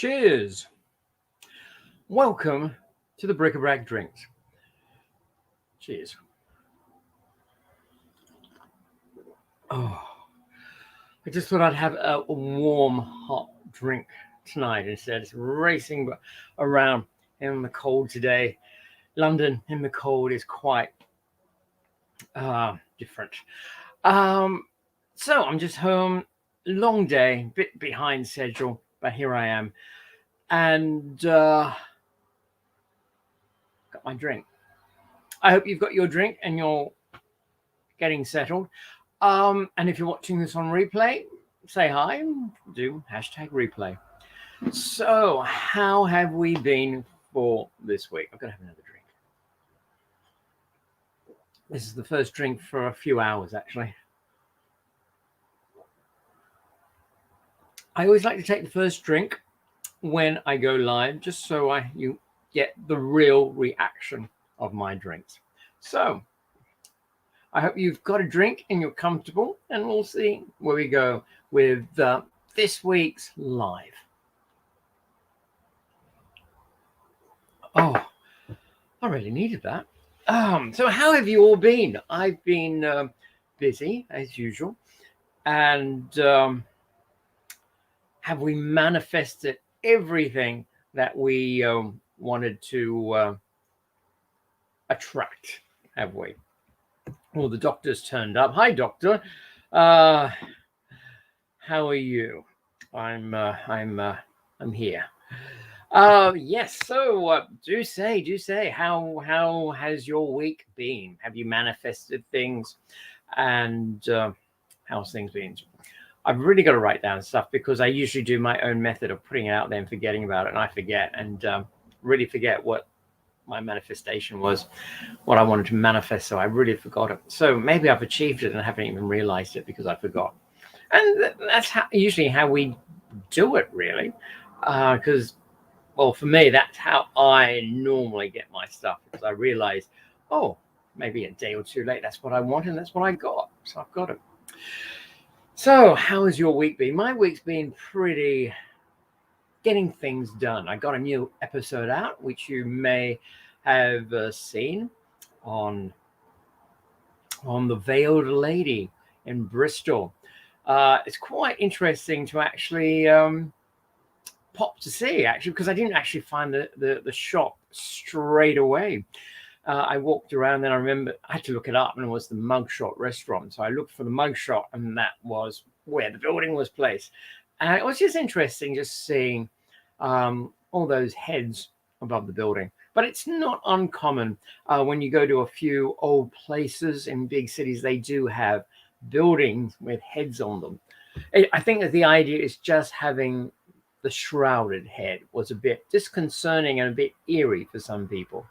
Cheers. Welcome to the Brac drinks. Cheers. Oh, I just thought I'd have a warm, hot drink tonight instead. It's racing around in the cold today. London in the cold is quite different. So I'm just home. Long day, bit behind schedule, but here I am. And got my drink. I hope you've got your drink and you're getting settled. And if you're watching this on replay, say hi, do #replay. So, how have we been for this week? I've got to have another drink. This is the first drink for a few hours, actually. I always like to take the first drink when I go live, just so you get the real reaction of my drinks. So, I hope you've got a drink and you're comfortable, and we'll see where we go with this week's live. Oh, I really needed that. So how have you all been? I've been busy as usual, and have we manifested everything that we wanted to attract? Have we? Well, the doctor's turned up. Hi, doctor. How are you? I'm here. Yes. So do say, how has your week been? Have you manifested things, and how's things been? I've really got to write down stuff because I usually do my own method of putting it out there and forgetting about it, and I forget and really forget what my manifestation was, what I wanted to manifest. So I really forgot it. So maybe I've achieved it and haven't even realized it because I forgot. And that's usually how we do it, really, because well, for me, that's how I normally get my stuff, because I realize, oh, maybe a day or two late, that's what I want and that's what I got. So I've got it. So how has your week been? My week's been pretty getting things done. I got a new episode out, which you may have seen on the Veiled Lady in Bristol. It's quite interesting to actually pop to see, actually, because I didn't actually find the shop straight away. I walked around, then I remember I had to look it up, and it was the Mugshot restaurant. So I looked for the Mugshot, and that was where the building was placed. And it was just interesting just seeing all those heads above the building. But it's not uncommon when you go to a few old places in big cities, they do have buildings with heads on them. I think that the idea is just having the shrouded head was a bit disconcerting and a bit eerie for some people.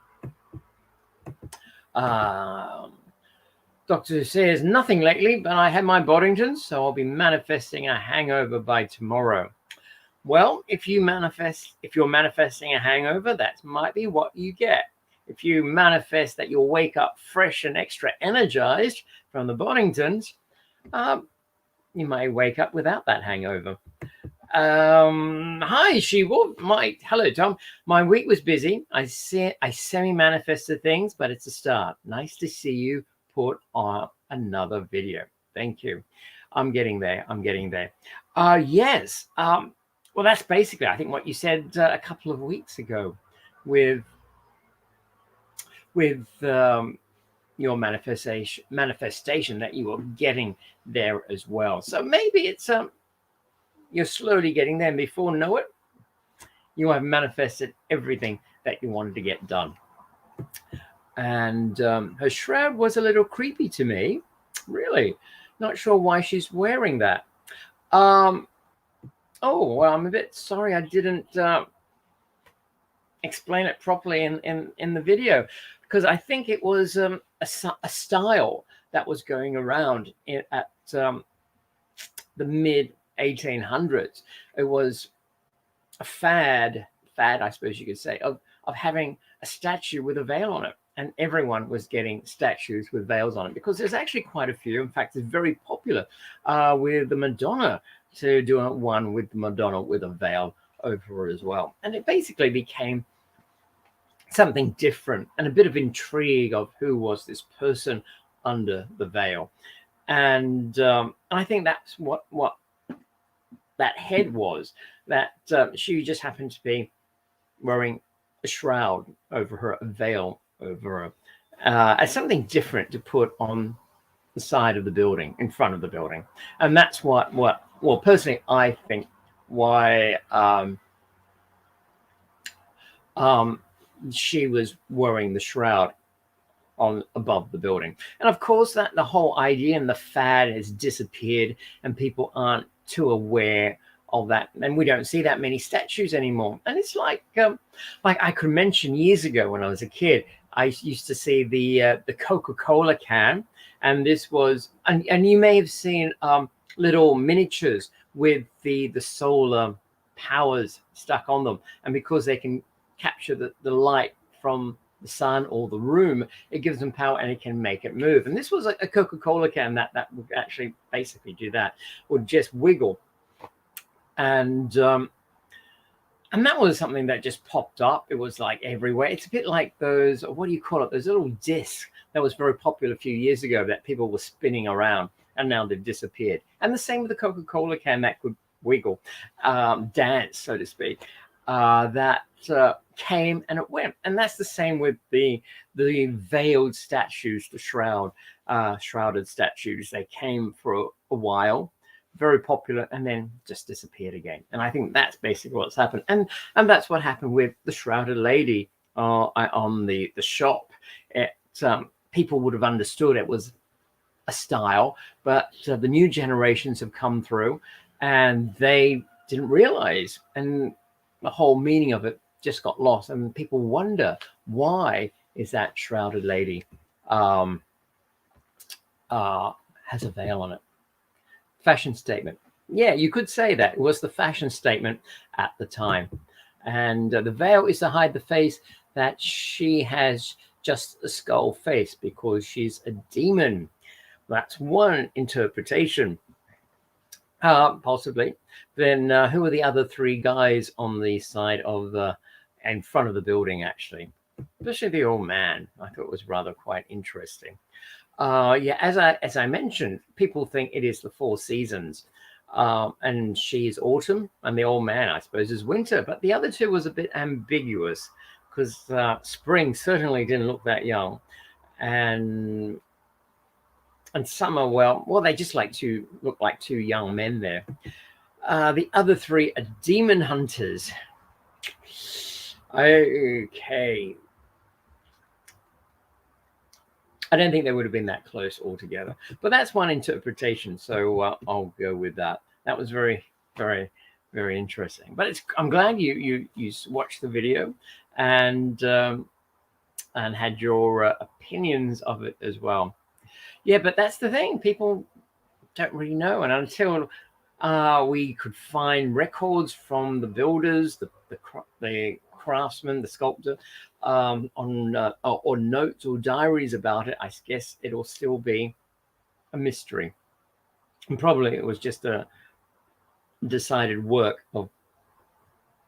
Doctor says, nothing lately, but I had my Boddingtons, so I'll be manifesting a hangover by tomorrow. Well, if you're manifesting a hangover, that might be what you get. If you manifest that you'll wake up fresh and extra energized from the Boddingtons, you may wake up without that hangover. Hi, She-Wolf. Hello, Tom. My week was busy. I semi-manifested things, but it's a start. Nice to see you put on another video. Thank you. I'm getting there. Yes. Well, that's basically, I think, what you said a couple of weeks ago with your manifestation that you were getting there as well. So maybe it's you're slowly getting there, and before you know it, you have manifested everything that you wanted to get done. And her shroud was a little creepy to me. Really, not sure why she's wearing that. Oh, well, I'm a bit sorry I didn't explain it properly in the video, because I think it was a style that was going around at the mid 1800s. It was a fad, I suppose you could say, of having a statue with a veil on it. And everyone was getting statues with veils on it, because there's actually quite a few. In fact, it's very popular with the Madonna to do one with the Madonna with a veil over her as well. And it basically became something different and a bit of intrigue of who was this person under the veil. And I think that's what that head was, that she just happened to be wearing a shroud over her, a veil over her, as something different to put on the side of the building, in front of the building. And that's what well, personally, I think why she was wearing the shroud on above the building. And of course, that the whole idea and the fad has disappeared, and people aren't too aware of that, and we don't see that many statues anymore. And it's like I could mention years ago when I was a kid, I used to see the Coca-Cola can, and this was, and you may have seen little miniatures with the solar powers stuck on them, and because they can capture the light from the sun or the room, it gives them power and it can make it move. And this was a Coca-Cola can that would actually basically do that, would just wiggle. And that was something that just popped up. It was like everywhere. It's a bit like those, what do you call it, those little discs that was very popular a few years ago that people were spinning around, and now they've disappeared. And the same with the Coca-Cola can that could wiggle, dance, so to speak. That came and it went. And that's the same with the veiled statues, the shrouded statues. They came for a while, very popular, and then just disappeared again. And I think that's basically what's happened. And that's what happened with the shrouded lady on the shop. People would have understood it was a style, but the new generations have come through and they didn't realize, and the whole meaning of it just got lost. And people wonder, why is that shrouded lady has a veil on it? Fashion statement. Yeah, you could say that it was the fashion statement at the time. And the veil is to hide the face, that she has just a skull face because she's a demon. That's one interpretation. Possibly. Then who are the other three guys on the side of in front of the building, actually? Especially the old man. I thought it was rather quite interesting. Yeah, as I mentioned, people think it is the four seasons, and she is autumn, and the old man, I suppose, is winter. But the other two was a bit ambiguous, because spring certainly didn't look that young, and summer, well, they just like to look like two young men there. The other three are demon hunters. Okay. I don't think they would have been that close altogether, but that's one interpretation. So I'll go with that. That was very, very, very interesting. But I'm glad you watched the video and had your opinions of it as well. Yeah, but that's the thing. People don't really know, and until we could find records from the builders, the craftsman, the sculptor, on or notes or diaries about it, I guess it'll still be a mystery. And probably it was just a decided work of,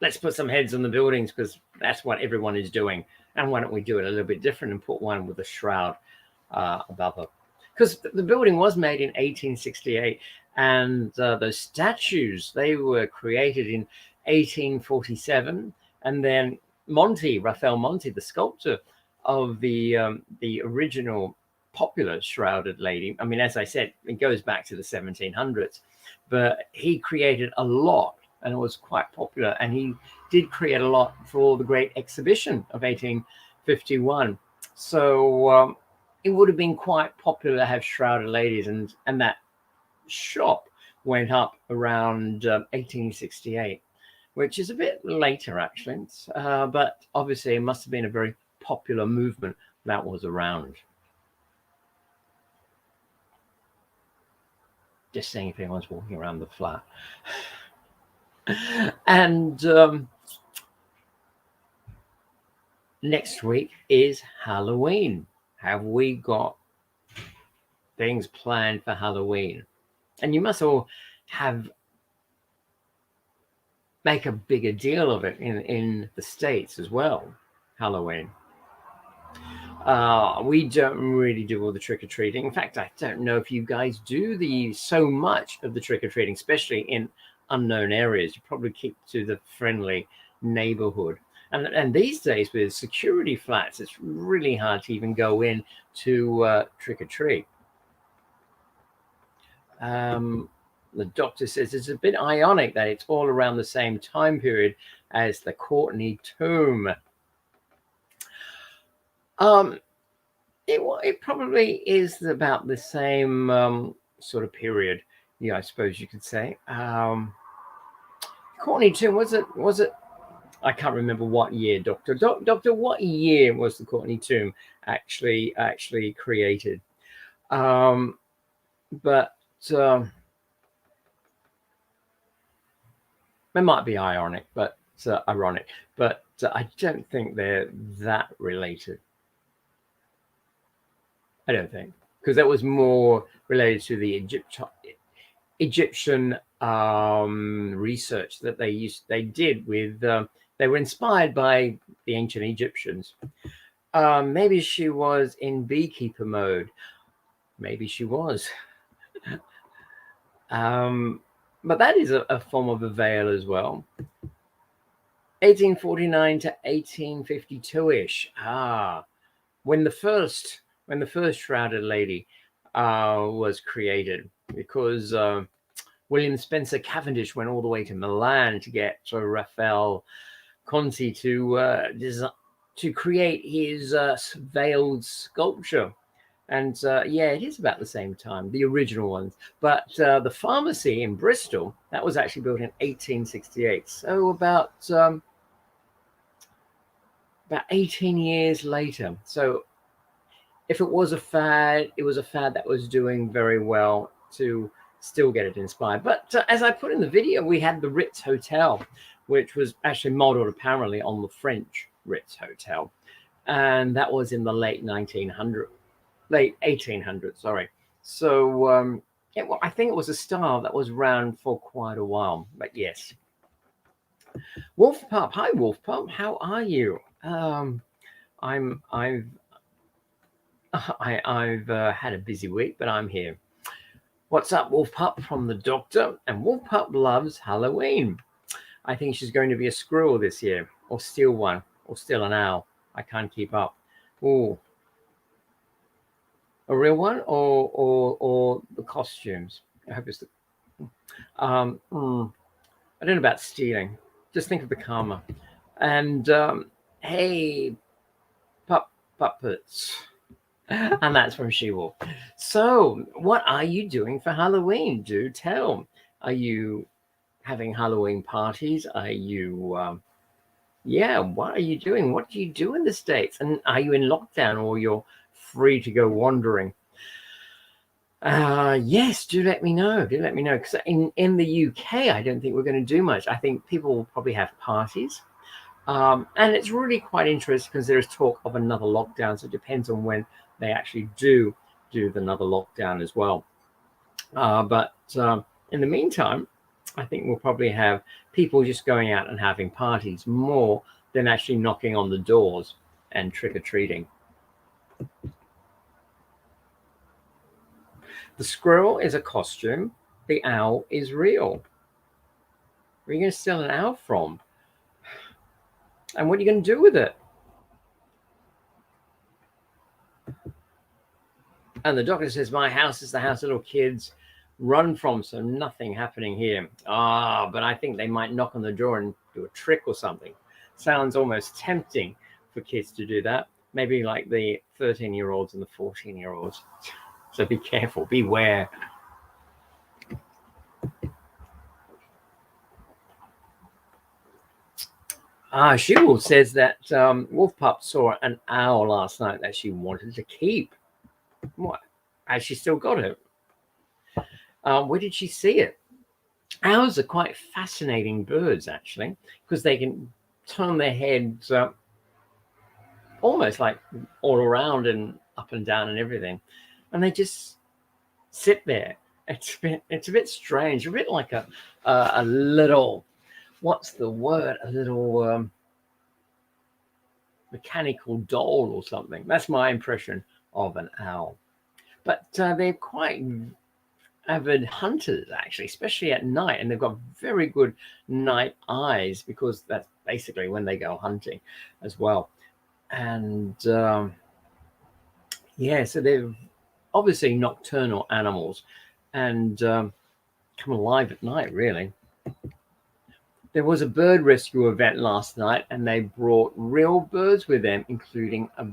let's put some heads on the buildings because that's what everyone is doing, and why don't we do it a little bit different and put one with a shroud above it? Because the building was made in 1868, and those statues, they were created in 1847, and then Raphael Monti, the sculptor of the original popular shrouded lady. I mean, as I said, it goes back to the 1700s, but he created a lot, and it was quite popular. And he did create a lot for the Great Exhibition of 1851. So it would have been quite popular to have shrouded ladies, and that shop went up around 1868. Which is a bit later, actually. But obviously, it must have been a very popular movement that was around. Just seeing if anyone's walking around the flat. And next week is Halloween. Have we got things planned for Halloween? And you must all have make a bigger deal of it in the States as well, Halloween. We don't really do all the trick-or-treating. In fact, I don't know if you guys do so much of the trick-or-treating, especially in unknown areas. You probably keep to the friendly neighborhood. And these days with security flats, it's really hard to even go in to trick-or-treat. The doctor says it's a bit ironic that it's all around the same time period as the Courtney tomb. It probably is about the same sort of period, yeah, I suppose you could say. Courtney tomb, was it? I can't remember what year, Doctor. Doctor, what year was the Courtney tomb actually created? But it might be ironic, but ironic. But I don't think they're that related. I don't think, because that was more related to the Egyptian research that they did with. They were inspired by the ancient Egyptians. Maybe she was in beekeeper mode. Maybe she was. But that is a form of a veil as well. 1849 to 1852-ish. When the first shrouded lady was created, because William Spencer Cavendish went all the way to Milan to get Raphael Conti to create his veiled sculpture. And yeah, it is about the same time, the original ones. But the pharmacy in Bristol, that was actually built in 1868. So about 18 years later. So if it was a fad, it was a fad that was doing very well to still get it inspired. But as I put in the video, we had the Ritz Hotel, which was actually modeled apparently on the French Ritz Hotel. And that was in the late 1800s, sorry. So I think it was a style that was around for quite a while. But yes. Wolf Pup, hi Wolf Pup, how are you? I've had a busy week, but I'm here. What's up, Wolf Pup from the doctor? And Wolf Pup loves Halloween. I think she's going to be a squirrel this year, or steal one, or steal an owl. I can't keep up. Oh, a real one, or the costumes. I hope it's the. I don't know about stealing. Just think of the karma. And hey, puppets. And that's from She-Wolf. So, what are you doing for Halloween? Do tell. Are you having Halloween parties? Are you, what are you doing? What do you do in the States? And are you in lockdown or you're free to go wandering? Yes, do let me know. Do let me know. Because in the UK, I don't think we're going to do much. I think people will probably have parties. And it's really quite interesting because there's talk of another lockdown. So it depends on when they actually do another lockdown as well. But in the meantime, I think we'll probably have people just going out and having parties more than actually knocking on the doors and trick-or-treating. The squirrel is a costume. The owl is real. Where are you going to steal an owl from? And what are you going to do with it? And the doctor says, my house is the house little kids run from, so nothing happening here. But I think they might knock on the door and do a trick or something. Sounds almost tempting for kids to do that. Maybe like the 13-year-olds and the 14-year-olds. So be careful, beware. She-Wolf says that Wolf Pup saw an owl last night that she wanted to keep. What? Has she still got it? Where did she see it? Owls are quite fascinating birds, actually, because they can turn their heads almost like all around and up and down and everything. And they just sit there. It's a bit strange, a bit like a little what's the word? A little mechanical doll or something. That's my impression of an owl. But they're quite avid hunters, actually, especially at night, and they've got very good night eyes because that's basically when they go hunting as well. And yeah, so they're obviously nocturnal animals and come alive at night, really. There was a bird rescue event last night, and they brought real birds with them, including a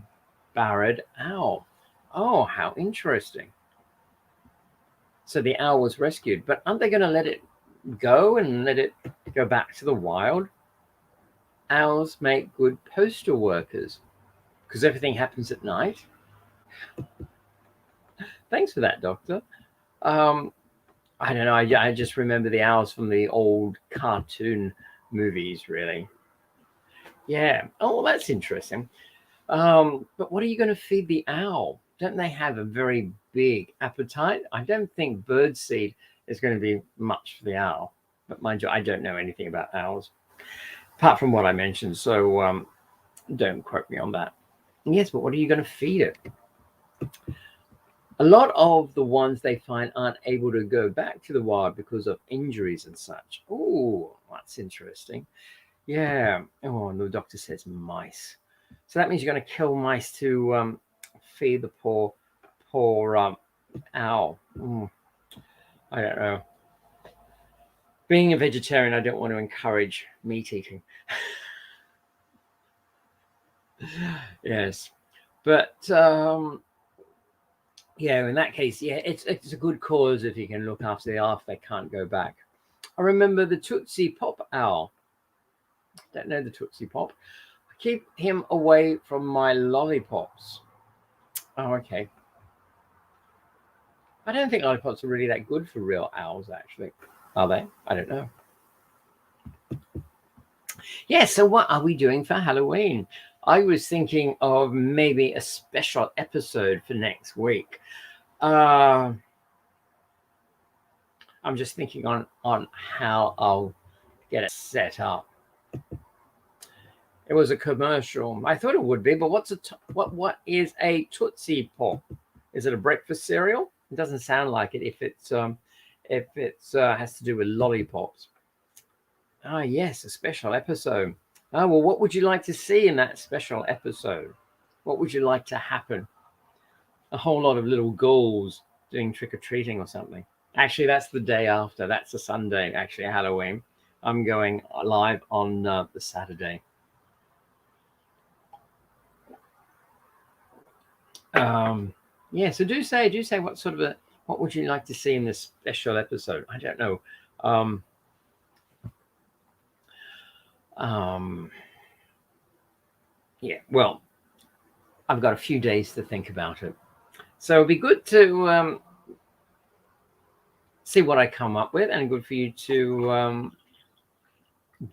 barred owl. Oh, how interesting. So the owl was rescued, but aren't they going to let it go and let it go back to the wild? Owls make good postal workers because everything happens at night. Thanks for that, Doctor. I don't know. I just remember the owls from the old cartoon movies, really. Yeah. Oh, well, that's interesting. But what are you going to feed the owl? Don't they have a very big appetite? I don't think birdseed is going to be much for the owl. But mind you, I don't know anything about owls, apart from what I mentioned. So don't quote me on that. Yes, but what are you going to feed it? A lot of the ones they find aren't able to go back to the wild because of injuries and such. Oh, that's interesting. Yeah. Oh, and the doctor says mice. So that means you're going to kill mice to feed the poor owl. I don't know. Being a vegetarian, I don't want to encourage meat eating. Yes. But yeah, in that case, yeah, it's a good cause if you can look after the owl if they can't go back. I remember the Tootsie Pop owl. Don't know the Tootsie Pop. I keep him away from my lollipops. Oh, okay. I don't think lollipops are really that good for real owls, actually. Are they? I don't know. Yeah, so what are we doing for Halloween? I was thinking of maybe a special episode for next week. I'm just thinking on how I'll get it set up. It was a commercial. I thought it would be, but what is a Tootsie Pop? Is it a breakfast cereal? It doesn't sound like it if it's has to do with lollipops. Ah, yes, a special episode. Oh, well, what would you like to see in that special episode? What would you like to happen? A whole lot of little ghouls doing trick-or-treating or something. Actually, that's the day after. That's a Sunday, actually, Halloween. I'm going live on the Saturday. Yeah, so do say what would you like to see in this special episode? I don't know. Yeah, well, I've got a few days to think about it. So it'd be good to see what I come up with, and good for you to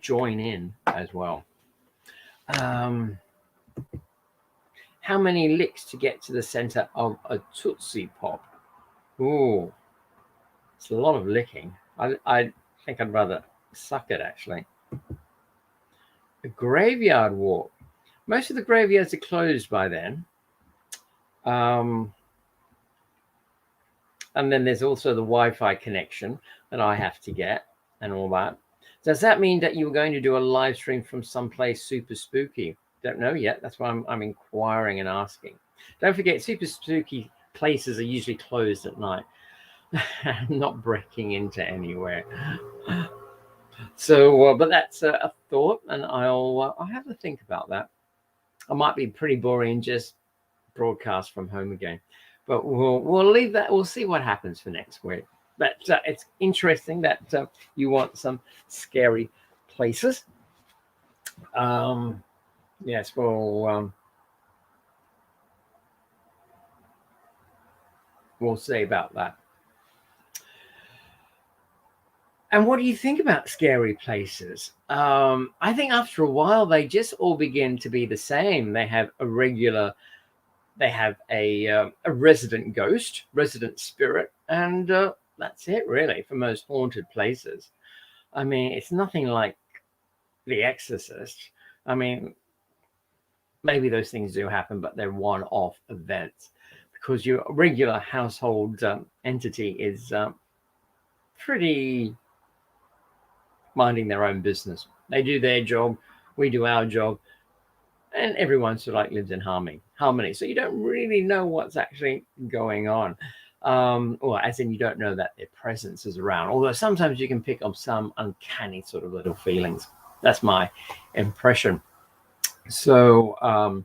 join in as well. How many licks to get to the center of a Tootsie Pop? Ooh, it's a lot of licking. I think I'd rather suck it, actually. A graveyard walk. Most of the graveyards are closed by then. And then there's also the Wi-Fi connection that I have to get and all that. Does that mean that you were going to do a live stream from someplace super spooky? Don't know yet. That's why I'm inquiring and asking. Don't forget, super spooky places are usually closed at night. I'm not breaking into anywhere. So, but that's a thought, and I'll have to think about that. I might be pretty boring, just broadcast from home again, but we'll leave that. We'll see what happens for next week. But it's interesting that you want some scary places. Yes, we'll see about that. And what do you think about scary places? I think after a while, they just all begin to be the same. They have a resident ghost, resident spirit, and that's it really for most haunted places. I mean, it's nothing like The Exorcist. I mean, maybe those things do happen, but they're one-off events, because your regular household entity is pretty minding their own business. They do their job, we do our job, and everyone sort of like lives in harmony. So you don't really know what's actually going on. Or as in, you don't know that their presence is around. Although sometimes you can pick up some uncanny sort of little feelings. That's my impression. So,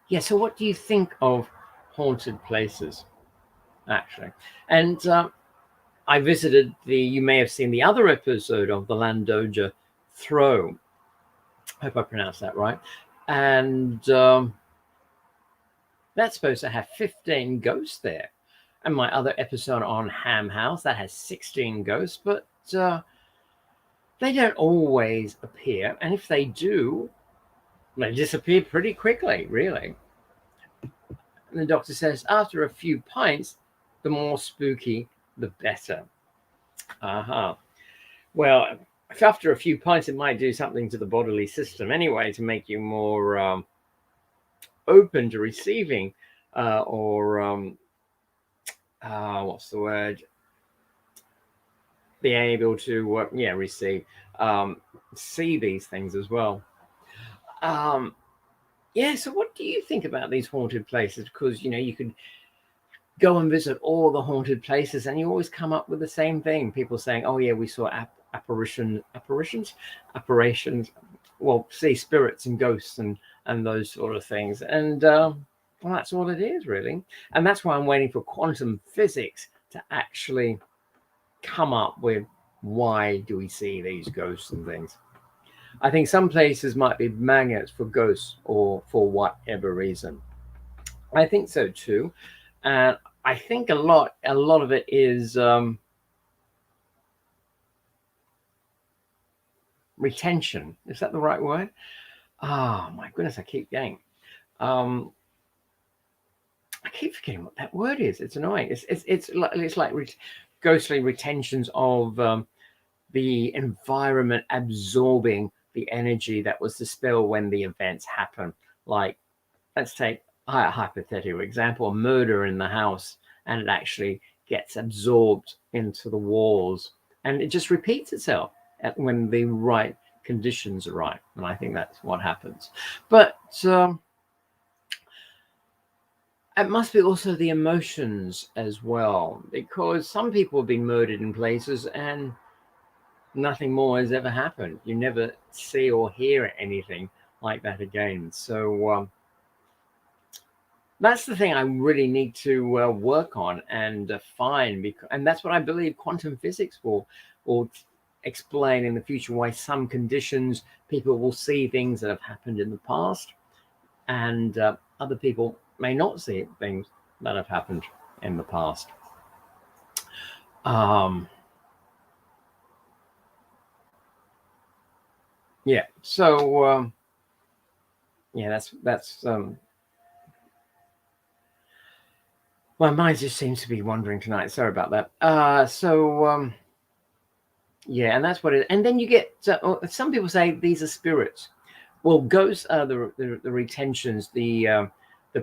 yeah. So what do you think of haunted places, actually? And I visited you may have seen the other episode of the Landoja Throw. I hope I pronounced that right. And that's supposed to have 15 ghosts there. And my other episode on Ham House, that has 16 ghosts, but they don't always appear. And if they do, they disappear pretty quickly, really. And the doctor says, after a few pints, the more spooky, the better. Well, after a few pints, it might do something to the bodily system anyway, to make you more open to receiving what's the word? Be able to receive, see these things as well. So what do you think about these haunted places? Because you could go and visit all the haunted places and you always come up with the same thing. People saying, oh yeah, we saw apparitions, well, see spirits and ghosts and those sort of things. And well, that's all it is, really. And that's why I'm waiting for quantum physics to actually come up with, why do we see these ghosts and things. I think some places might be magnets for ghosts or for whatever reason. I think so too. And I think a lot of it is retention. Is that the right word? Oh my goodness, I keep getting. I keep forgetting what that word is. It's annoying. It's like ghostly retentions of the environment absorbing the energy that was dispelled when the events happen. Like, let's take a hypothetical example: a murder in the house, and it actually gets absorbed into the walls, and it just repeats itself when the right conditions are right. And I think that's what happens. But it must be also the emotions as well, because some people have been murdered in places and nothing more has ever happened. You never see or hear anything like that again. So that's the thing I really need to work on and find, and that's what I believe quantum physics will explain in the future, why some conditions people will see things that have happened in the past, and other people may not see things that have happened in the past. Yeah. So that's my mind just seems to be wandering tonight. Sorry about that. Yeah, and that's what it. And then you get some people say these are spirits. Well, ghosts are the retentions, the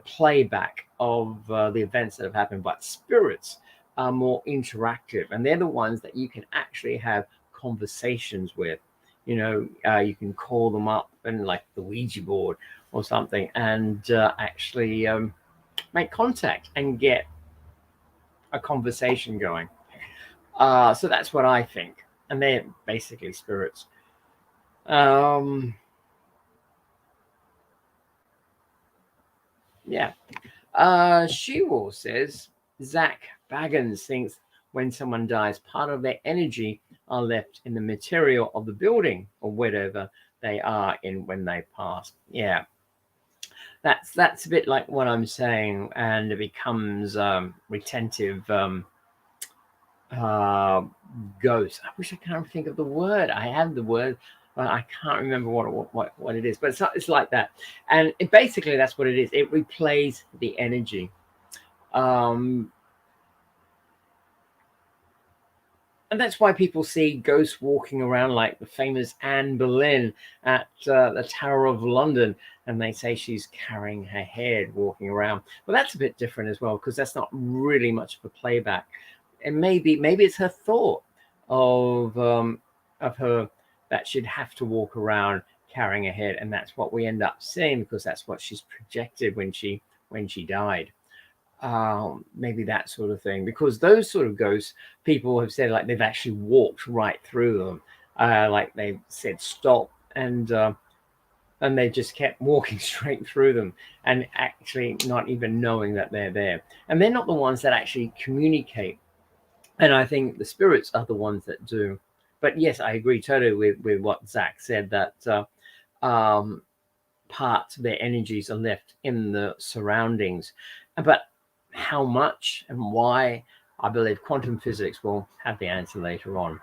playback of the events that have happened. But spirits are more interactive, and they're the ones that you can actually have conversations with. You can call them up and, like the Ouija board or something, and actually make contact and get a conversation going. So that's what I think, and they're basically spirits. Yeah. She-Wolf says Zach Baggins thinks when someone dies, part of their energy are left in the material of the building or whatever they are in when they pass. Yeah. That's a bit like what I'm saying, and it becomes retentive ghost. I wish I can't think of the word. I have the word, but I can't remember what it is. But it's like that, and basically that's what it is. It replays the energy. And And that's why people see ghosts walking around, like the famous Anne Boleyn at the Tower of London, and they say she's carrying her head walking around. Well, that's a bit different as well, because that's not really much of a playback. And maybe it's her thought of her that she'd have to walk around carrying her head, and that's what we end up seeing, because that's what she's projected when she died. Maybe that sort of thing, because those sort of ghosts, people have said like they've actually walked right through them, like they said stop, and they just kept walking straight through them, and actually not even knowing that they're there. And they're not the ones that actually communicate, and I think the spirits are the ones that do. But yes, I agree totally with what Zach said, that parts of their energies are left in the surroundings. But how much and why, I believe quantum physics will have the answer later on.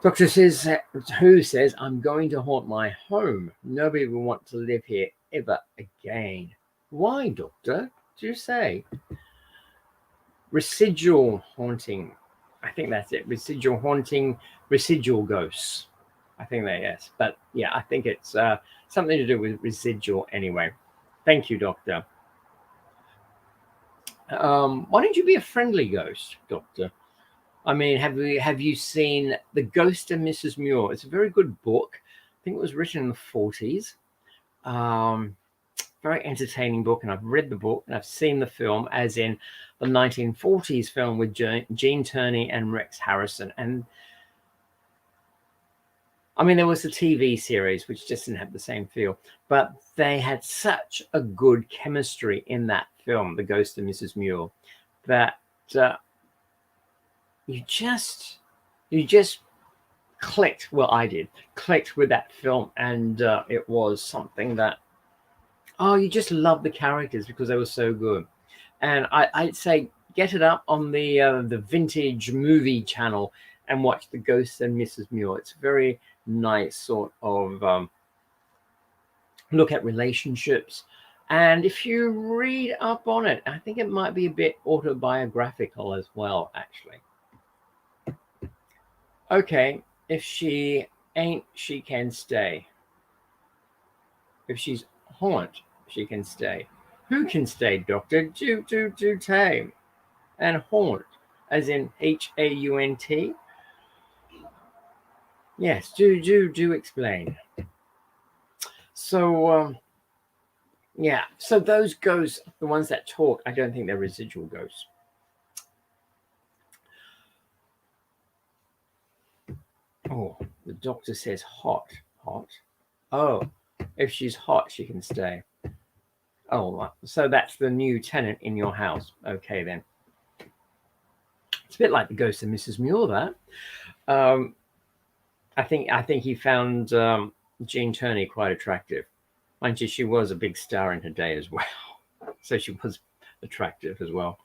Doctor says, who says, I'm going to haunt my home. Nobody will want to live here ever again. Why, Doctor, do you say? Residual haunting. I think that's it. Residual haunting, residual ghosts. I think that, yes. But yeah, I think it's something to do with residual anyway. Thank you, Doctor. Why don't you be a friendly ghost, Doctor? I mean, have you seen The Ghost of Mrs. Muir? It's a very good book. I think it was written in the 40s. Very entertaining book, and I've read the book and I've seen the film, as in the 1940s film with Gene Tierney and Rex Harrison. And I mean, there was a TV series which just didn't have the same feel, but they had such a good chemistry in that film, The Ghost of Mrs. Muir, that you just clicked. Well, I did clicked with that film, and it was something that, you just love the characters because they were so good. And I'd say get it up on the vintage movie channel and watch The Ghost and Mrs. Muir. It's a very nice sort of look at relationships. And if you read up on it, I think it might be a bit autobiographical as well, actually. Okay, if she ain't, she can stay. If she's haunt, she can stay. Who can stay, Doctor? Do tame. And haunt, as in HAUNT? Yes, do explain. So, yeah, so those ghosts, the ones that talk, I don't think they're residual ghosts. Oh, the doctor says hot. Oh, if she's hot, she can stay. Oh, so that's the new tenant in your house. Okay, then. It's a bit like the Ghost of Mrs. Muir, that. I think he found Gene Tierney quite attractive. Mind you, she was a big star in her day as well. So she was attractive as well.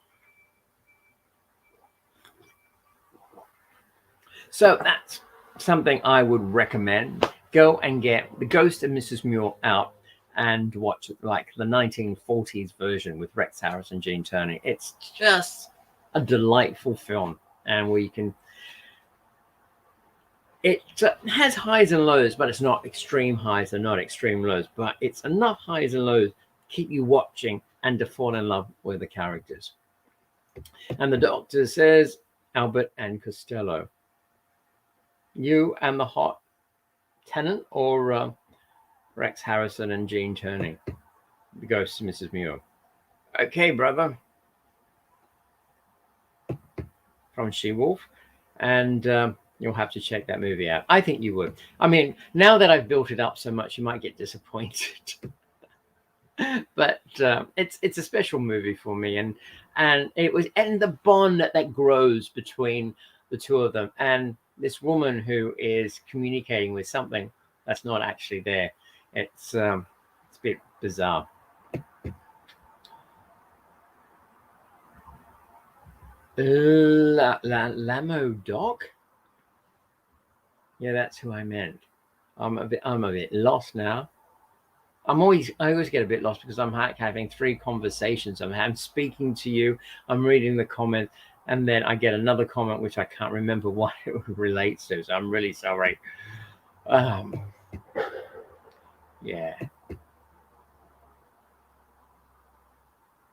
So that's something I would recommend. Go and get The Ghost of Mrs. Muir out and watch like the 1940s version with Rex Harrison and Gene Tierney. It's just a delightful film, and where you can, it has highs and lows, but it's not extreme highs and not extreme lows, but it's enough highs and lows to keep you watching and to fall in love with the characters. And the doctor says, Albert and Costello, you and the hot tenant, or Rex Harrison and Gene Tierney, The Ghost of Mrs. Muir? Okay, brother. From She-Wolf. And you'll have to check that movie out. I think you would. I mean, now that I've built it up so much, you might get disappointed. But it's a special movie for me, and it was, and the bond that grows between the two of them, and this woman who is communicating with something that's not actually there. It's a bit bizarre. Lamo Doc? Yeah, that's who I meant. I'm a bit lost now. I always get a bit lost because I'm having three conversations. I'm speaking to you, I'm reading the comments, And then I get another comment, which I can't remember what it relates to. So I'm really sorry. Yeah.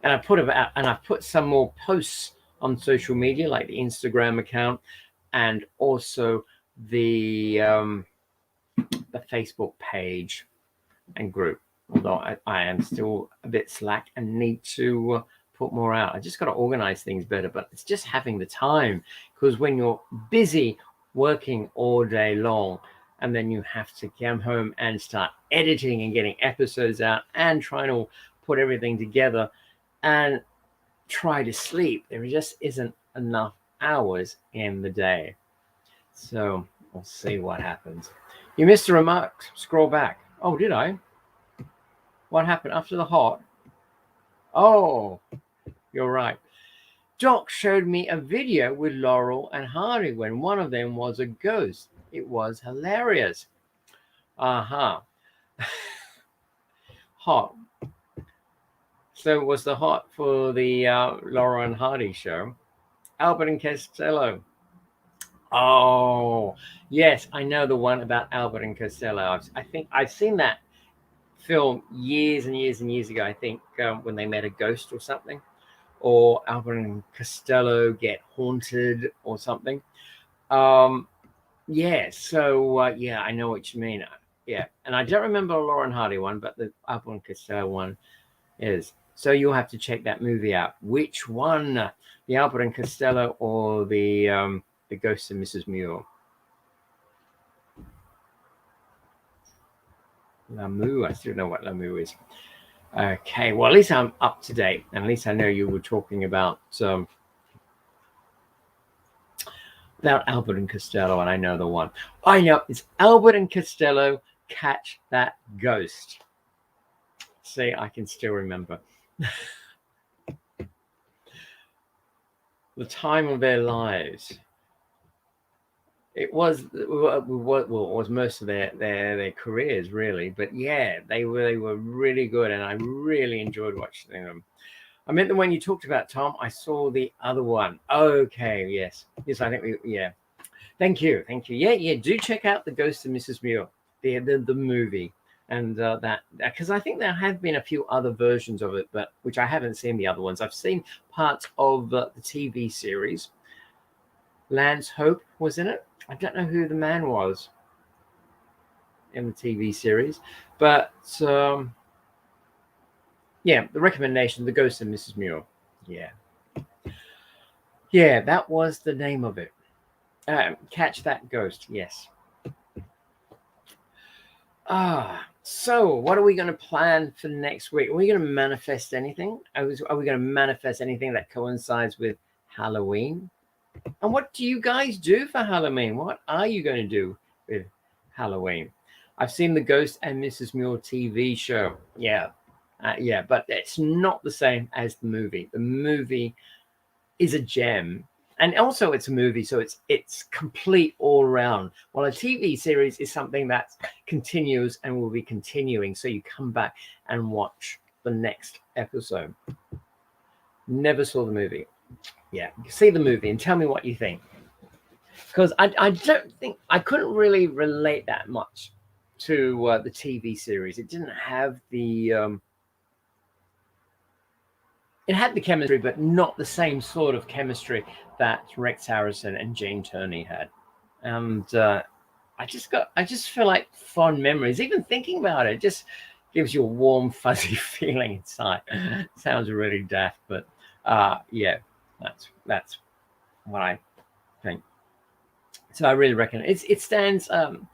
And I've put some more posts on social media, like the Instagram account, and also the Facebook page and group. Although I am still a bit slack and need to put more out. I just got to organize things better, but it's just having the time, because when you're busy working all day long and then you have to come home and start editing and getting episodes out and trying to put everything together and try to sleep, there just isn't enough hours in the day. So we'll see what happens. You missed a remark. Scroll back. Oh, did I? What happened after the hot? Oh, you're right. Doc showed me a video with Laurel and Hardy when one of them was a ghost. It was hilarious. Hot. So was the hot for the Laurel and Hardy show? Albert and Costello. Oh, yes, I know the one about Albert and Costello. I think I've seen that film years and years and years ago. I think when they met a ghost or something, or Albert and Costello get haunted or something. Yeah, so yeah, I know what you mean. Yeah, and I don't remember the Lauren Hardy one, but the Albert and Costello one is. So you'll have to check that movie out. Which one, the Albert and Costello or the Ghost of Mrs. Muir? Lamu, I still know what Lamu is. Okay, well, at least I'm up to date, and at least I know you were talking about Albert and Costello, and I know the one. I know it's Albert and Costello Catch That Ghost. See, I can still remember. The time of their lives. It was most of their careers, really. But yeah, they were really good, and I really enjoyed watching them. I meant the one you talked about, Tom. I saw the other one. Okay, yes. I think yeah. Thank you. Yeah. Do check out the Ghost of Mrs. Muir, the movie, and that, because I think there have been a few other versions of it, but which I haven't seen the other ones. I've seen parts of the TV series. Lance Hope was in it. I don't know who the man was in the TV series, but yeah, the recommendation, The Ghost of Mrs. Muir. Yeah, that was the name of it. Catch That Ghost, yes. So what are we going to plan for next week? Are we going to manifest anything? Are we going to manifest anything that coincides with Halloween? And what do you guys do for Halloween? What are you going to do with Halloween? I've seen the Ghost and Mrs. Muir TV show. Yeah, but it's not the same as the movie. The movie is a gem, and also it's a movie, so it's complete all around. While a TV series is something that continues and will be continuing, so you come back and watch the next episode. Never saw the movie. Yeah, see the movie and tell me what you think, because I don't think I couldn't really relate that much to the TV series. It didn't have the it had the chemistry, but not the same sort of chemistry that Rex Harrison and Jane Turney had. And I just feel like fond memories. Even thinking about it just gives you a warm, fuzzy feeling inside. Sounds really daft, but yeah, that's what I think. So I really reckon it stands on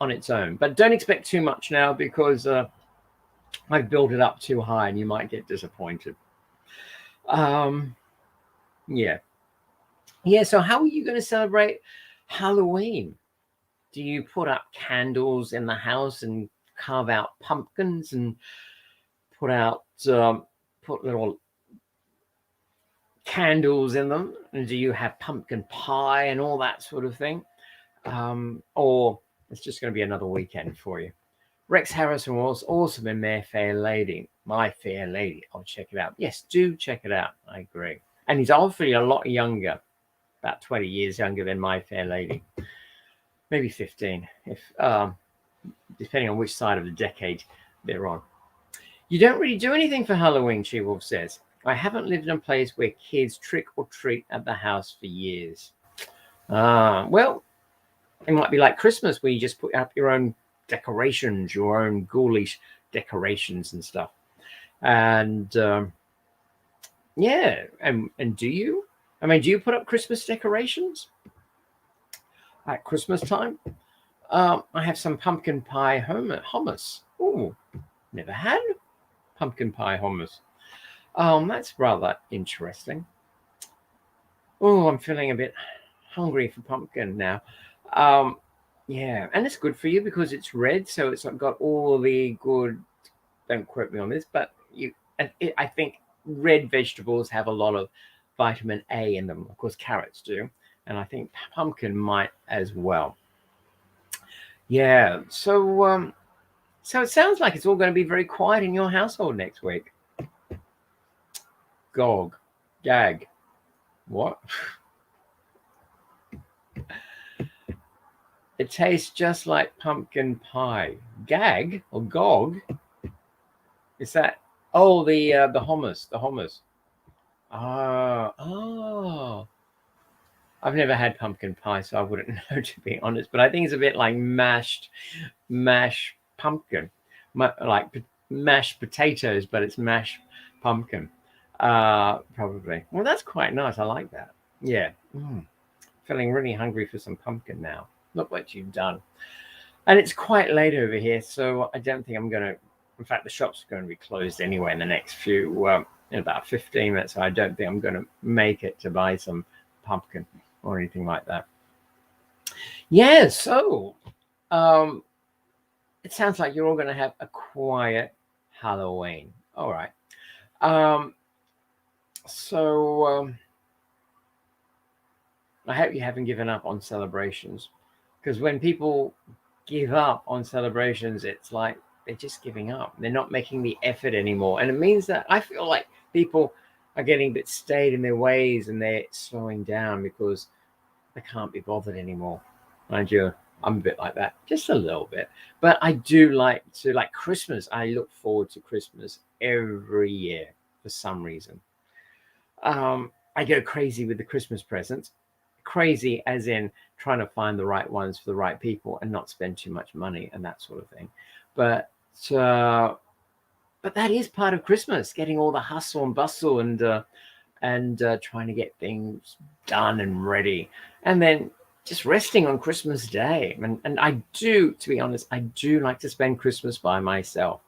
its own, but don't expect too much now, because I've built it up too high and you might get disappointed. Yeah. So how are you going to celebrate Halloween? Do you put up candles in the house and carve out pumpkins and put little candles in them? And do you have pumpkin pie and all that sort of thing? Or it's just going to be another weekend for you? Rex Harrison was also in My Fair Lady. I'll check it out. Yes, do check it out. I agree. and he's obviously a lot younger, about 20 years younger than my fair lady, maybe 15, if depending on which side of the decade they're on. You don't really do anything for Halloween, She-Wolf says. I haven't lived in a place where kids trick or treat at the house for years. Well, it might be like Christmas where you just put up your own decorations, your own ghoulish decorations and stuff. And yeah, and do you? I mean, do you put up Christmas decorations at Christmas time? I have some pumpkin pie hummus. Oh, never had pumpkin pie hummus. That's rather interesting. Oh, I'm feeling a bit hungry for pumpkin now. Yeah, and it's good for you because it's red, so it's got all the good. Don't quote me on this, but I think red vegetables have a lot of vitamin A in them. Of course, carrots do, and I think pumpkin might as well. Yeah, so it sounds like it's all going to be very quiet in your household next week. Gag. What? It tastes just like pumpkin pie. Gag or gog? Is that? Oh, the hummus. The hummus. Oh. I've never had pumpkin pie, so I wouldn't know, to be honest. But I think it's a bit like mashed pumpkin, like mashed potatoes, but it's mashed pumpkin. Probably. Well, that's quite nice. I like that. Yeah. Feeling really hungry for some pumpkin now. Look what you've done. And it's quite late over here, so I don't think I'm going to. In fact, the shop's going to be closed anyway in the next in about 15 minutes. So I don't think I'm going to make it to buy some pumpkin or anything like that. Yeah, so it sounds like you're all going to have a quiet Halloween. All right. So I hope you haven't given up on celebrations, because when people give up on celebrations, it's like they're just giving up. They're not making the effort anymore. And it means that I feel like people are getting a bit stayed in their ways and they're slowing down because they can't be bothered anymore. Mind you, I'm a bit like that, just a little bit. But I do like Christmas. I look forward to Christmas every year for some reason. I go crazy with the Christmas presents. Crazy as in trying to find the right ones for the right people and not spend too much money and that sort of thing. But that is part of Christmas, getting all the hustle and bustle and trying to get things done and ready, and then just resting on Christmas Day. And I do, to be honest, I do like to spend Christmas by myself.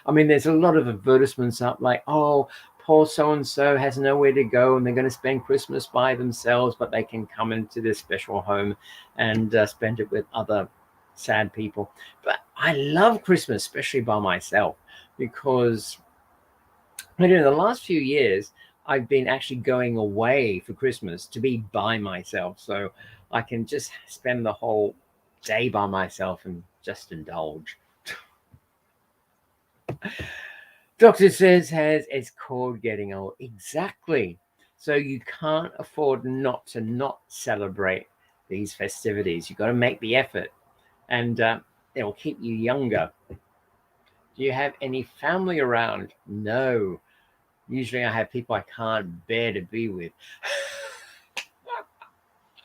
I mean, there's a lot of advertisements up like, oh, poor so-and-so has nowhere to go and they're going to spend Christmas by themselves, but they can come into this special home and spend it with other sad people. But I love Christmas, especially by myself, because in the last few years, I've been actually going away for Christmas to be by myself. So I can just spend the whole day by myself and just indulge. Doctor says it's called getting old. Exactly. So you can't afford not to celebrate these festivities. You've got to make the effort, and it will keep you younger. Do you have any family around? No. Usually I have people I can't bear to be with.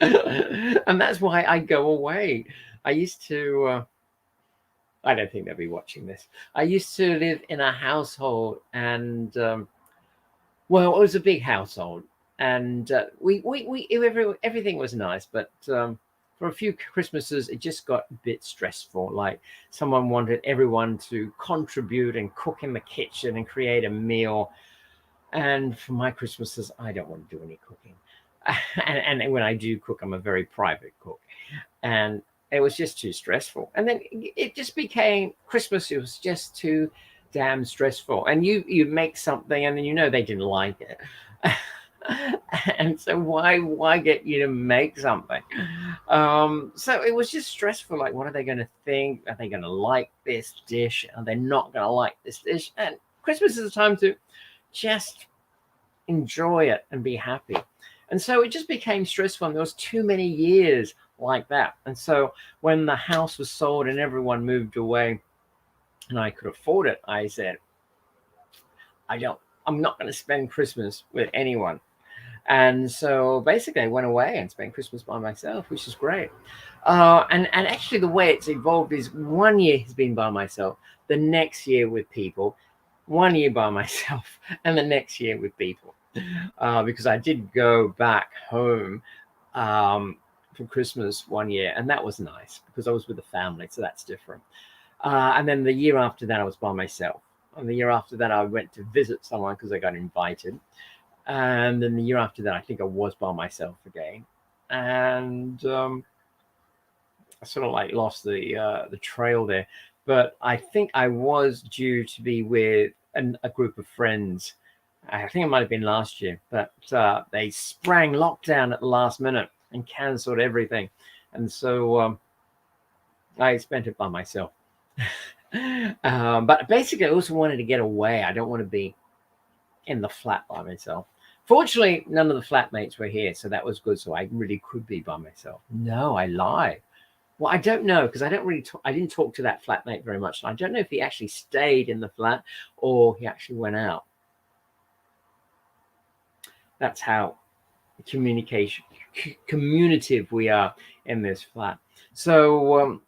And that's why I go away. I used to... I don't think they'll be watching this. I used to live in a household, and well, it was a big household, and everything was nice, but for a few Christmases, it just got a bit stressful. Like someone wanted everyone to contribute and cook in the kitchen and create a meal, and for my Christmases, I don't want to do any cooking, and when I do cook, I'm a very private cook, and it was just too stressful. And then it just became Christmas. It was just too damn stressful. And you make something and then they didn't like it. And so why get you to make something? So it was just stressful. Like, what are they going to think? Are they going to like this dish? Are they not going to like this dish? And Christmas is a time to just enjoy it and be happy. And so it just became stressful, and there was too many years like that. And so when the house was sold and everyone moved away and I could afford it, I said, I'm not going to spend Christmas with anyone. And so basically I went away and spent Christmas by myself, which is great. And actually the way it's evolved is 1 year has been by myself, the next year with people, 1 year by myself, and the next year with people. Because I did go back home for Christmas 1 year, and that was nice because I was with the family, so that's different. And then the year after that, I was by myself. And the year after that, I went to visit someone because I got invited. And then the year after that, I think I was by myself again. And I sort of like lost the trail there. But I think I was due to be with a group of friends. I think it might have been last year, but they sprang lockdown at the last minute and cancelled everything. And so I spent it by myself. But basically, I also wanted to get away. I don't want to be in the flat by myself. Fortunately, none of the flatmates were here, so that was good. So I really could be by myself. No, I lied. Well, I don't know because I didn't talk to that flatmate very much. I don't know if he actually stayed in the flat or he actually went out. That's how communicative we are in this flat. So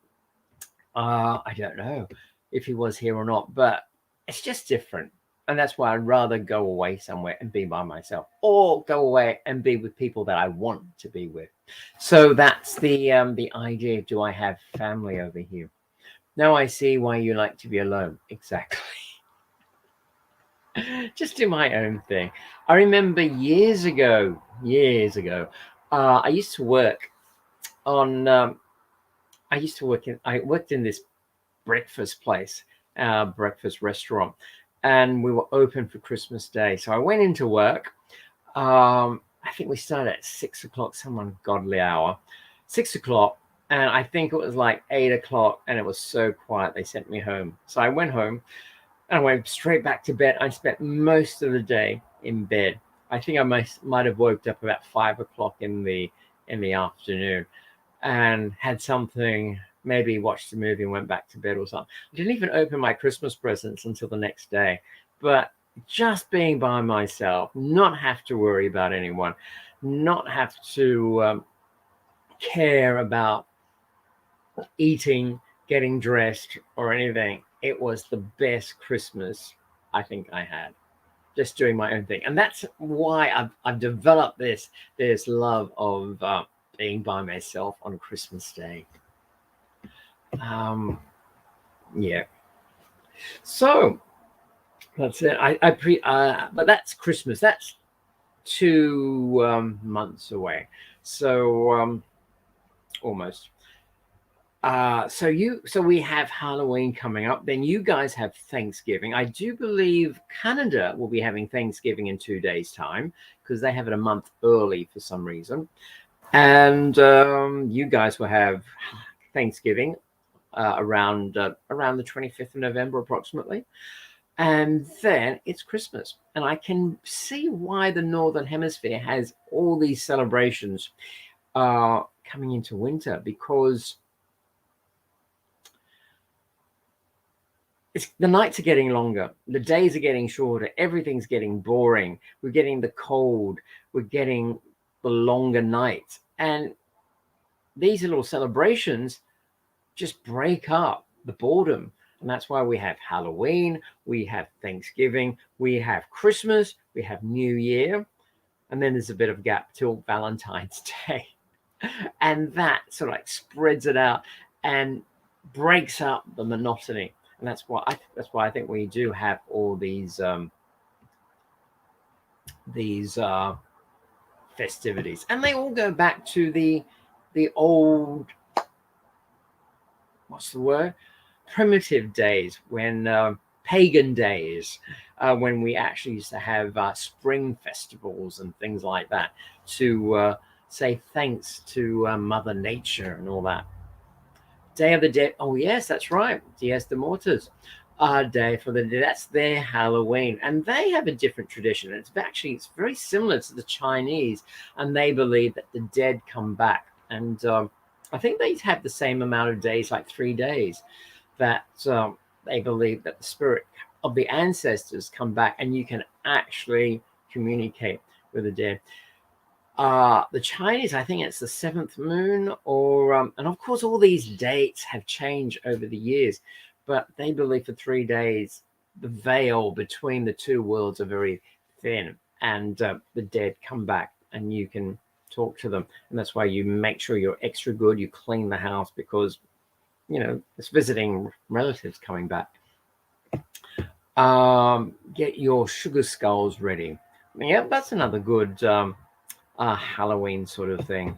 I don't know if he was here or not, but it's just different. And that's why I'd rather go away somewhere and be by myself, or go away and be with people that I want to be with. So that's the idea. Do I have family over here? Now I see why you like to be alone. Exactly. Just do my own thing. I remember years ago, I used to work on. I worked in this breakfast place, breakfast restaurant, and we were open for Christmas Day. So I went into work. I think we started at 6 o'clock, some ungodly hour, 6 o'clock. And I think it was like 8 o'clock and it was so quiet. They sent me home. So I went home and I went straight back to bed. I spent most of the day in bed. I think I might have woke up about 5 o'clock in the afternoon and had something, maybe watched a movie and went back to bed or something. I didn't even open my Christmas presents until the next day. But just being by myself, not have to worry about anyone, not have to care about eating, getting dressed or anything. It was the best Christmas I think I had, just doing my own thing. And that's why I've developed this love of being by myself on Christmas Day. Yeah. So that's it. But that's Christmas. That's 2 months away. So almost. So we have Halloween coming up. Then you guys have Thanksgiving. I do believe Canada will be having Thanksgiving in 2 days' time because they have it a month early for some reason. And you guys will have Thanksgiving around the 25th of November approximately. And then it's Christmas. And I can see why the Northern Hemisphere has all these celebrations coming into winter, because the nights are getting longer, the days are getting shorter, everything's getting boring. We're getting the cold, we're getting the longer nights. And these little celebrations just break up the boredom. And that's why we have Halloween, we have Thanksgiving, we have Christmas, we have New Year, and then there's a bit of gap till Valentine's Day. And that sort of like spreads it out and breaks up the monotony. And that's why I think we do have all these festivities, and they all go back to the old, what's the word, primitive days, when pagan days, when we actually used to have spring festivals and things like that to say thanks to Mother Nature and all that. Day of the Dead. Oh yes, that's right. Dies de Mortis. day for the dead. That's their Halloween, and they have a different tradition. It's very similar to the Chinese, and they believe that the dead come back. And I think they have the same amount of days, like 3 days, that they believe that the spirit of the ancestors come back, and you can actually communicate with the dead. The Chinese, I think it's the seventh moon, or and of course all these dates have changed over the years, but they believe for 3 days the veil between the two worlds are very thin, and the dead come back and you can talk to them. And that's why you make sure you're extra good, you clean the house, because it's visiting relatives coming back. Get your sugar skulls ready. Yeah, that's another good Halloween sort of thing.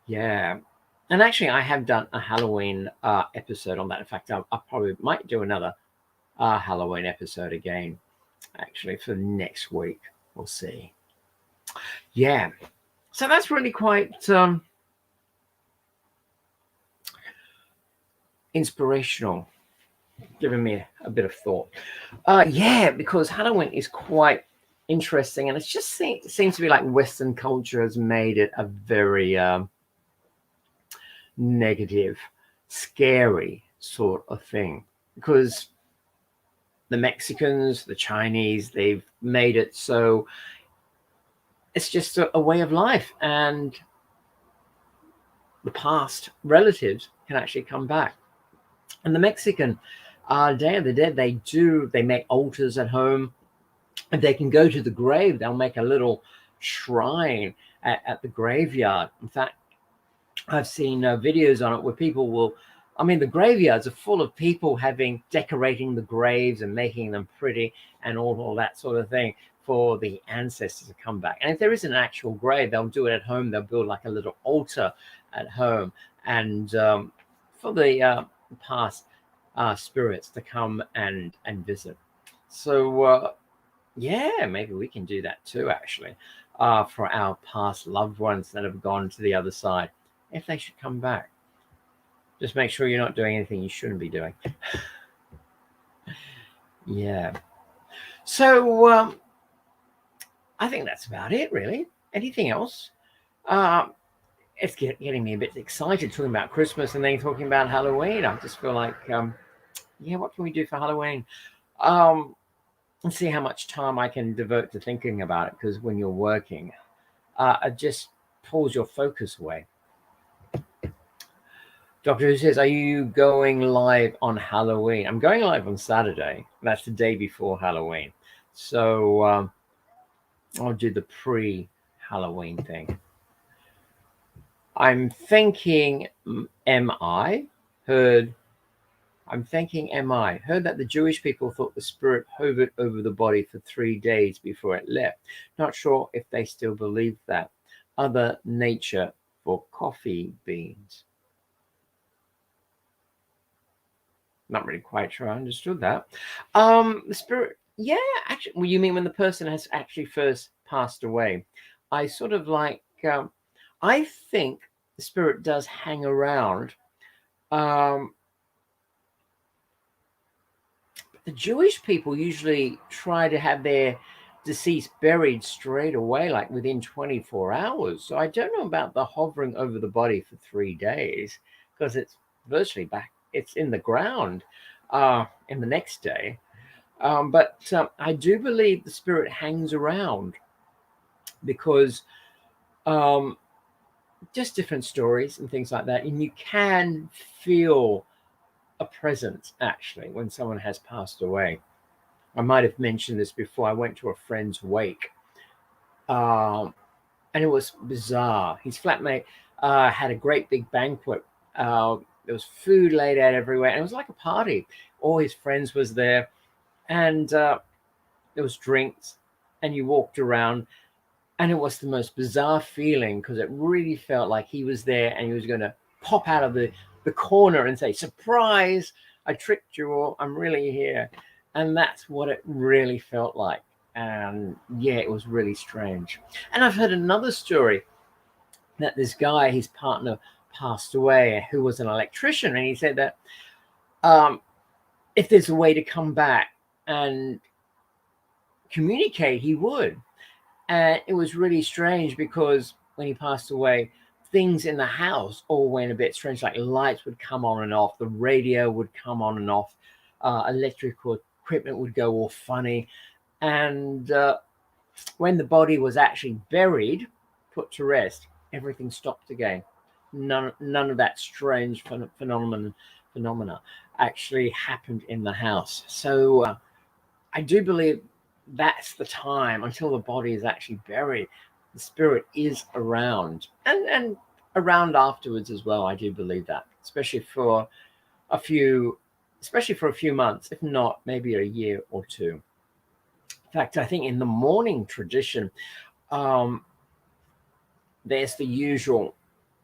Yeah. And actually, I have done a Halloween episode on that. In fact, I probably might do another Halloween episode again, actually, for next week. We'll see. Yeah. So that's really quite inspirational, giving me a bit of thought. Yeah, because Halloween is quite interesting, and it just seems to be like Western culture has made it a very negative, scary sort of thing, because the Mexicans, the Chinese, they've made it so it's just a way of life, and the past relatives can actually come back. And the Mexican Day of the Dead, they make altars at home. If they can go to the grave, they'll make a little shrine at the graveyard. In fact, I've seen videos on it where people will, the graveyards are full of people decorating the graves and making them pretty and all that sort of thing for the ancestors to come back. And if there isn't an actual grave, they'll do it at home. They'll build like a little altar at home, and for the past spirits to come and visit. So yeah, maybe we can do that too, actually, for our past loved ones that have gone to the other side, if they should come back. Just make sure you're not doing anything you shouldn't be doing. Yeah. So I think that's about it, really. Anything else? It's getting me a bit excited talking about Christmas and then talking about Halloween. I just feel like, yeah, what can we do for Halloween? Let's see how much time I can devote to thinking about it, because when you're working, it just pulls your focus away. Doctor Who says, are you going live on Halloween? I'm going live on Saturday. That's the day before Halloween. So I'll do the pre-Halloween thing. I'm thinking, heard that the Jewish people thought the spirit hovered over the body for 3 days before it left. Not sure if they still believe that. Other nature for coffee beans. Not really quite sure I understood that. The spirit, yeah, actually, well, you mean when the person has actually first passed away? I sort of like, I think the spirit does hang around. The Jewish people usually try to have their deceased buried straight away, like within 24 hours. So I don't know about the hovering over the body for 3 days, because it's virtually back. It's in the ground in the next day. But I do believe the spirit hangs around, because just different stories and things like that. And you can feel a presence, actually, when someone has passed away. I might have mentioned this before. I went to a friend's wake, and it was bizarre. His flatmate had a great big banquet. There was food laid out everywhere, and it was like a party. All his friends was there, and there was drinks, and you walked around, and it was the most bizarre feeling, because it really felt like he was there and he was going to pop out of the corner and say, surprise, I tricked you all, I'm really here. And that's what it really felt like. And yeah, it was really strange. And I've heard another story that this guy, his partner, passed away, who was an electrician, and he said that if there's a way to come back and communicate, he would. And it was really strange because when he passed away, things in the house all went a bit strange. Like lights would come on and off, the radio would come on and off, electrical equipment would go all funny. And when the body was actually buried, put to rest, everything stopped again. None of that strange phenomena actually happened in the house. So I do believe that's the time until the body is actually buried. The spirit is around and around afterwards as well. I do believe that, especially for a few months, if not maybe a year or two. In fact, I think in the mourning tradition, there's the usual,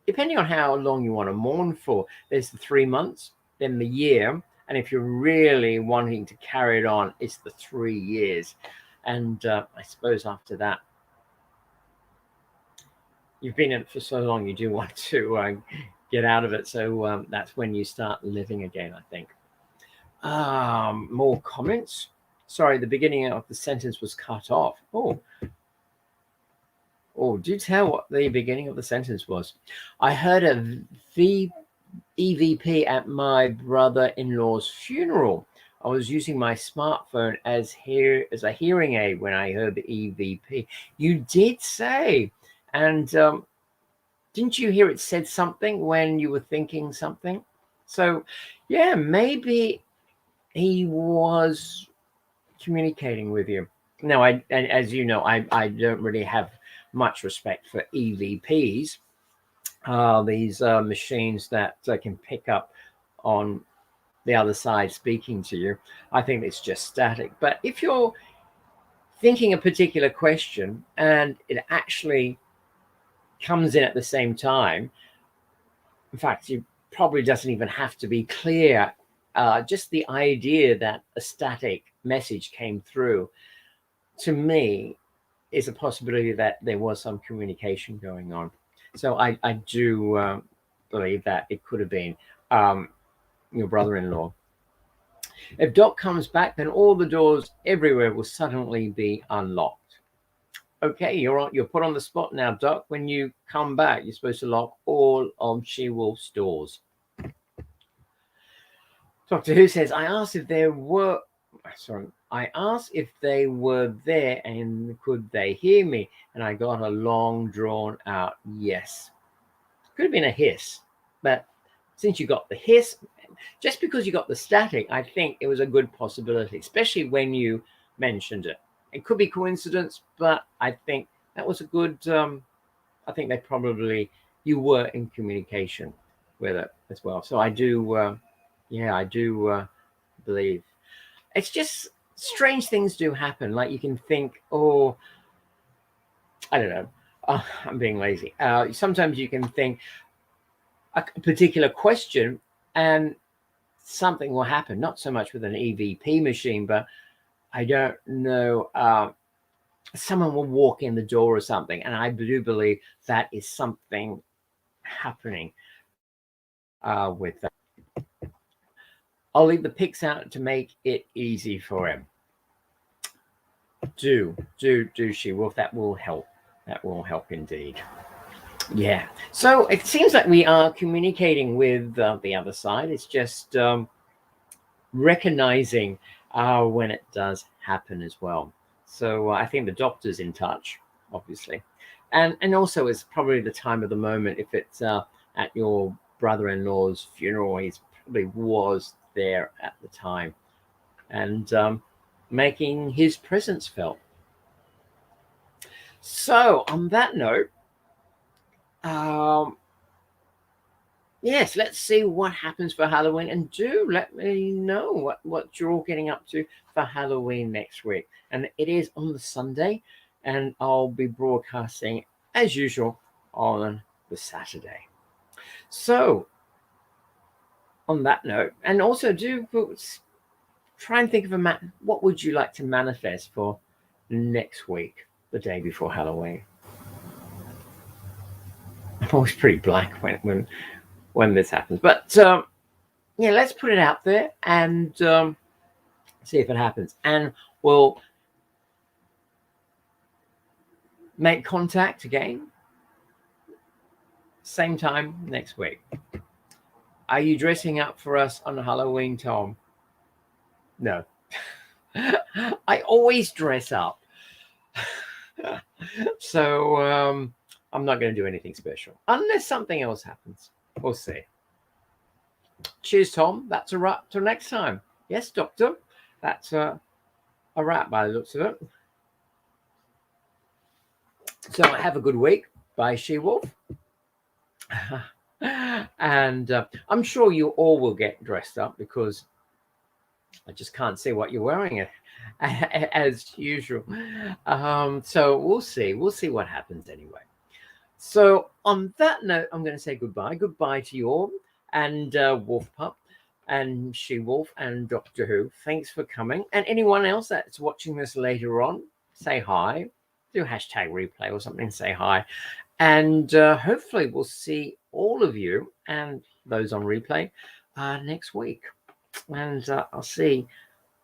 depending on how long you want to mourn for, there's the 3 months, then the year, and if you're really wanting to carry it on, it's the 3 years. And I suppose after that, you've been in it for so long, you do want to get out of it. So that's when you start living again, I think. More comments. Sorry, the beginning of the sentence was cut off. Oh, do tell what the beginning of the sentence was. I heard a EVP at my brother-in-law's funeral. I was using my smartphone as a hearing aid when I heard the EVP. You did say, and didn't you hear it said something when you were thinking something? So, yeah, maybe he was communicating with you. Now, as you know, I don't really have much respect for EVPs. These machines that can pick up on the other side speaking to you. I think it's just static. But if you're thinking a particular question and it actually comes in at the same time, in fact, it probably doesn't even have to be clear. Just the idea that a static message came through, to me, is a possibility that there was some communication going on. So I do believe that it could have been your brother-in-law. If Doc comes back, then all the doors everywhere will suddenly be unlocked. Okay, you're put on the spot now, Doc. When you come back, you're supposed to lock all of She-Wolf's doors. Doctor Who says, I asked if they were there and could they hear me? And I got a long drawn out yes. Could have been a hiss, but since you got the hiss, just because you got the static, I think it was a good possibility, especially when you mentioned it. It could be coincidence, but I think that was a good, I think you were in communication with it as well. So I do, I do believe. It's just strange things do happen. Like you can think, oh, I don't know. I'm being lazy. Sometimes you can think a particular question and something will happen. Not so much with an EVP machine, but I don't know. Someone will walk in the door or something, and I do believe that is something happening with that. I'll leave the pics out to make it easy for him. Do She-Wolf. That will help. That will help indeed. Yeah. So it seems like we are communicating with the other side. It's just recognizing when it does happen as well. So I think the doctor's in touch, obviously. And also it's probably the time of the moment. If it's at your brother-in-law's funeral, he probably was there at the time and making his presence felt. So on that note, yes, let's see what happens for Halloween, and do let me know what you're all getting up to for Halloween next week. And it is on the Sunday, and I'll be broadcasting as usual on the Saturday. So on that note, and also do try and think of what would you like to manifest for next week, the day before Halloween. I'm always pretty blank when this happens, but yeah, let's put it out there and See if it happens. And we'll make contact again. Same time next week. Are you dressing up for us on Halloween, Tom? No. I always dress up. So I'm not going to do anything special unless something else happens. We'll see. Cheers, Tom. That's a wrap till next time. Yes, Doctor. That's a wrap by the looks of it. So have a good week. Bye, She-Wolf. And I'm sure you all will get dressed up because I just can't see what you're wearing as usual. So we'll see. We'll see what happens anyway. So on that note, I'm going to say goodbye. Goodbye to you all, and Wolf Pup and She-Wolf and Doctor Who. Thanks for coming. And anyone else that's watching this later on, say hi. Do hashtag replay or something. Say hi. And hopefully we'll see all of you and those on replay next week. And I'll see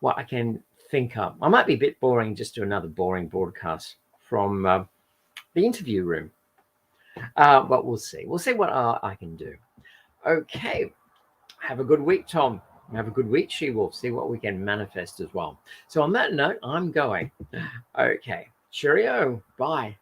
what I can think up. I might be a bit boring, just do another boring broadcast from the interview room. But we'll see. We'll see what I can do. Okay. Have a good week, Tom. Have a good week, She-Wolf. See what we can manifest as well. So on that note, I'm going. Okay. Cheerio. Bye.